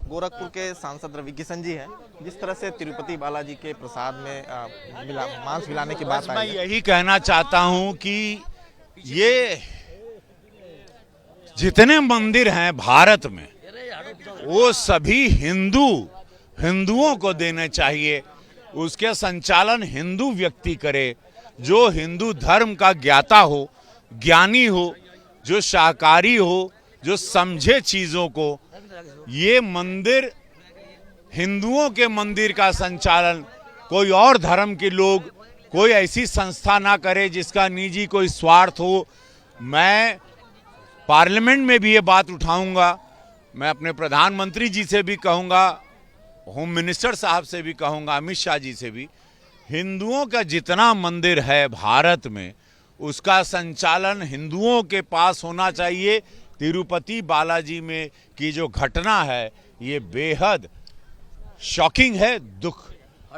गोरखपुर के सांसद रवि किशन जी हैं। जिस तरह से तिरुपति बालाजी के प्रसाद में मांस मिलाने की बात मैं आई है, यही कहना चाहता हूं कि ये जितने मंदिर हैं भारत में वो सभी हिंदुओं को देने चाहिए। उसके संचालन हिंदू व्यक्ति करे, जो हिंदू धर्म का ज्ञाता हो, ज्ञानी हो, जो शाकाहारी हो, जो समझे चीजों को। ये मंदिर हिंदुओं के मंदिर का संचालन कोई और धर्म के लोग, कोई ऐसी संस्था ना करे जिसका निजी कोई स्वार्थ हो। मैं पार्लियामेंट में भी ये बात उठाऊंगा, मैं अपने प्रधानमंत्री जी से भी कहूंगा, होम मिनिस्टर साहब से भी कहूंगा, अमित शाह जी से भी, हिंदुओं का जितना मंदिर है भारत में उसका संचालन हिंदुओं के पास होना चाहिए। तिरुपति बालाजी में की जो घटना है ये बेहद शॉकिंग है, दुख,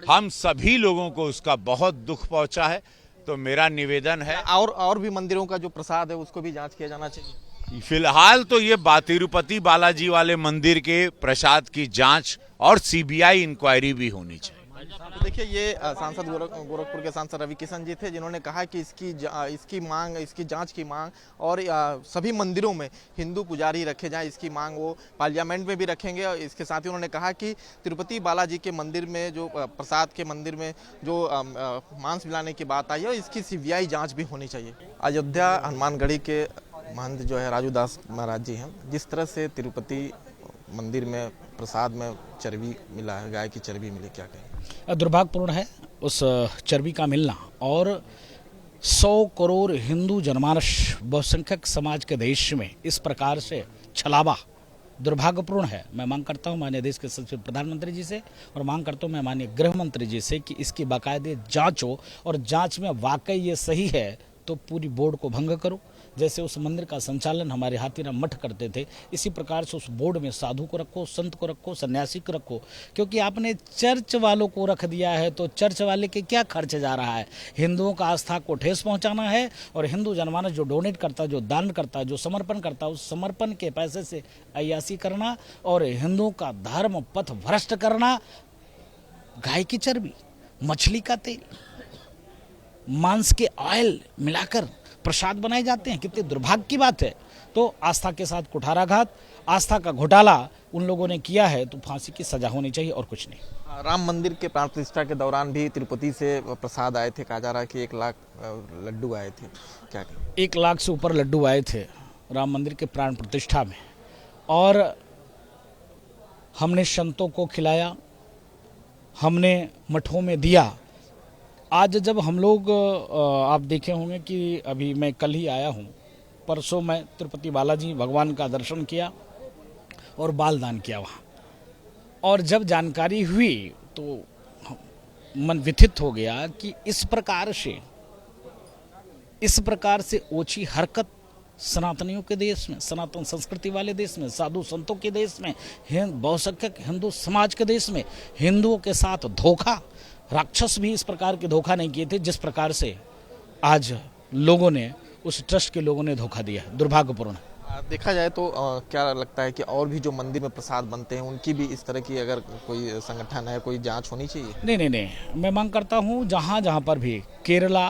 हम सभी लोगों को उसका बहुत दुख पहुंचा है। तो मेरा निवेदन है और भी मंदिरों का जो प्रसाद है उसको भी जांच किया जाना चाहिए। फिलहाल तो ये तिरुपति बालाजी वाले मंदिर के प्रसाद की जांच और सीबीआई इंक्वायरी भी होनी चाहिए। तो देखिए, ये सांसद गोरखपुर के सांसद रवि किशन जी थे, जिन्होंने कहा कि इसकी जांच की मांग और सभी मंदिरों में हिंदू पुजारी रखे जाएं, इसकी मांग वो पार्लियामेंट में भी रखेंगे। और इसके साथ ही उन्होंने कहा कि तिरुपति बालाजी के मंदिर में जो प्रसाद के मंदिर में जो मांस मिलाने की बात आई है, इसकी सीबीआई जाँच भी होनी चाहिए। अयोध्या हनुमानगढ़ी के महंत जो है राजू दास महाराज जी हैं, जिस तरह से तिरुपति मंदिर में प्रसाद में चर्बी मिला है, गाय की चर्बी मिली, क्या कहें? दुर्भाग्यपूर्ण है उस चर्बी का मिलना, और 100 करोड़ हिंदू जनमानस बहुसंख्यक समाज के देश में इस प्रकार से छलावा दुर्भाग्यपूर्ण है। मैं मांग करता हूं माननीय देश के सचिव प्रधानमंत्री जी से, और मांग करता हूं मैं माननीय गृह मंत्री जी से कि इसकी बाकायदे जांच हो, और जांच में वाकई ये सही है तो पूरी बोर्ड को भंग करो। जैसे उस मंदिर का संचालन हमारे हाथीराम मठ करते थे, इसी प्रकार से उस बोर्ड में साधु को रखो, संत को रखो, सन्यासी को रखो। क्योंकि आपने चर्च वालों को रख दिया है तो चर्च वाले के क्या खर्च जा रहा है? हिंदुओं का आस्था को ठेस पहुंचाना है, और हिंदू जनमानस जो डोनेट करता है, जो दान करता है, जो समर्पण करता है, उस समर्पण के पैसे से अय्यासी करना और हिंदुओं का धर्म पथ भ्रष्ट करना। गाय की चर्बी, मछली का तेल, मांस के ऑयल मिलाकर प्रसाद बनाए जाते हैं, कितने दुर्भाग्य की बात है। तो आस्था के साथ कुठाराघात, आस्था का घोटाला उन लोगों ने किया है, तो फांसी की सजा होनी चाहिए और कुछ नहीं। राम मंदिर के प्राण प्रतिष्ठा के दौरान भी तिरुपति से प्रसाद आए थे, कहा जा रहा है कि 1 लाख लड्डू आए थे, क्या कहें? 1 लाख से ऊपर लड्डू आए थे राम मंदिर के प्राण प्रतिष्ठा में, और हमने संतों को खिलाया, हमने मठों में दिया। आज जब हम लोग, आप देखे होंगे कि अभी मैं कल ही आया हूँ, परसों मैं तिरुपति बालाजी भगवान का दर्शन किया और बाल दान किया वहाँ, और जब जानकारी हुई तो मन व्यथित हो गया कि इस प्रकार से ओछी हरकत सनातनियों के देश में, सनातन संस्कृति वाले देश में, साधु संतों के देश में, बहुसंख्यक हिंदू समाज के देश में हिंदुओं के साथ धोखा। राक्षस भी इस प्रकार के धोखा नहीं किए थे जिस प्रकार से आज लोगों ने, उस ट्रस्ट के लोगों ने धोखा दिया। दुर्भाग्यपूर्ण। देखा जाए तो क्या लगता है कि और भी जो मंदिर में प्रसाद बनते हैं उनकी भी इस तरह की अगर कोई संगठन है, कोई जांच होनी चाहिए? नहीं, मैं मांग करता हूँ जहाँ पर भी केरला,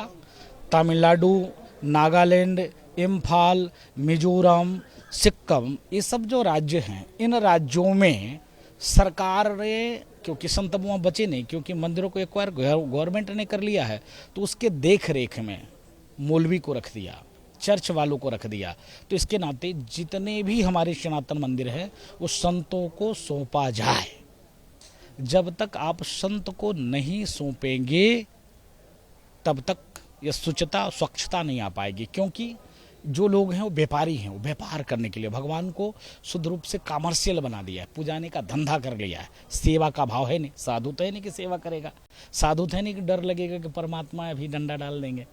तमिलनाडु, नागालैंड, इम्फाल, मिजोरम, सिक्किम, ये सब जो राज्य हैं, इन राज्यों में सरकार ने, क्योंकि संत वहाँ बचे नहीं, क्योंकि मंदिरों को एक्वायर गवर्नमेंट ने कर लिया है, तो उसके देख रेख में मौलवी को रख दिया, चर्च वालों को रख दिया। तो इसके नाते जितने भी हमारे सनातन मंदिर है वो संतों को सौंपा जाए। जब तक आप संत को नहीं सौंपेंगे तब तक यह शुचिता, स्वच्छता नहीं आ पाएगी। क्योंकि जो लोग हैं वो व्यापारी हैं, वो व्यापार करने के लिए भगवान को शुद्ध रूप से कमर्शियल बना दिया है, पुजाने का धंधा कर लिया है। सेवा का भाव है नहीं, साधु तो है नहीं कि सेवा करेगा, साधु तो है नहीं कि डर लगेगा कि परमात्मा अभी डंडा डाल देंगे,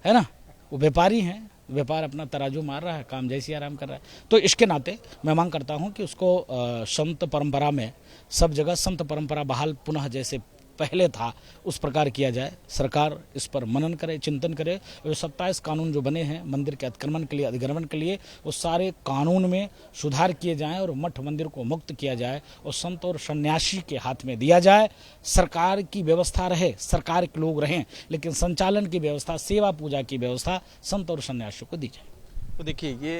है ना। वो व्यापारी हैं, व्यापार अपना तराजू मार रहा है, काम जैसी आराम कर रहा है। तो इसके नाते मैं मांग करता हूँ कि उसको संत परंपरा में, सब जगह संत परंपरा बहाल पुनः जैसे पहले था उस प्रकार किया जाए। सरकार इस पर मनन करे, चिंतन करे। जो 27 कानून जो बने हैं मंदिर के अतिक्रमण के लिए, अधिग्रहण के लिए, वो सारे कानून में सुधार किए जाएं और मठ मंदिर को मुक्त किया जाए और संत और सन्यासी के हाथ में दिया जाए। सरकार की व्यवस्था रहे, सरकार के लोग रहें, लेकिन संचालन की व्यवस्था, सेवा पूजा की व्यवस्था संत और सन्यासियों को दी जाए। तो देखिए ये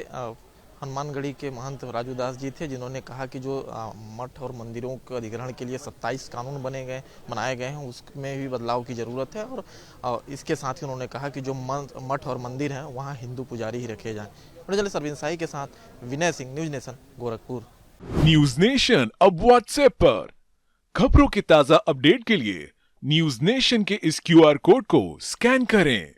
हनुमानगढ़ी के महंत राजू दास जी थे, जिन्होंने कहा कि जो मठ और मंदिरों के अधिग्रहण के लिए 27 कानून बनाए गए हैं, उसमें भी बदलाव की ज़रूरत है। और इसके साथ ही उन्होंने कहा कि जो मठ और मंदिर हैं वहाँ हिंदू पुजारी ही रखे जाएं। चले सरविन साई के साथ Vinay Singh, news nation, Gorakhpur. News nation अब व्हाट्सएप पर खबरों के ताज़ा अपडेट के लिए न्यूज नेशन के इस QR कोड को स्कैन करें।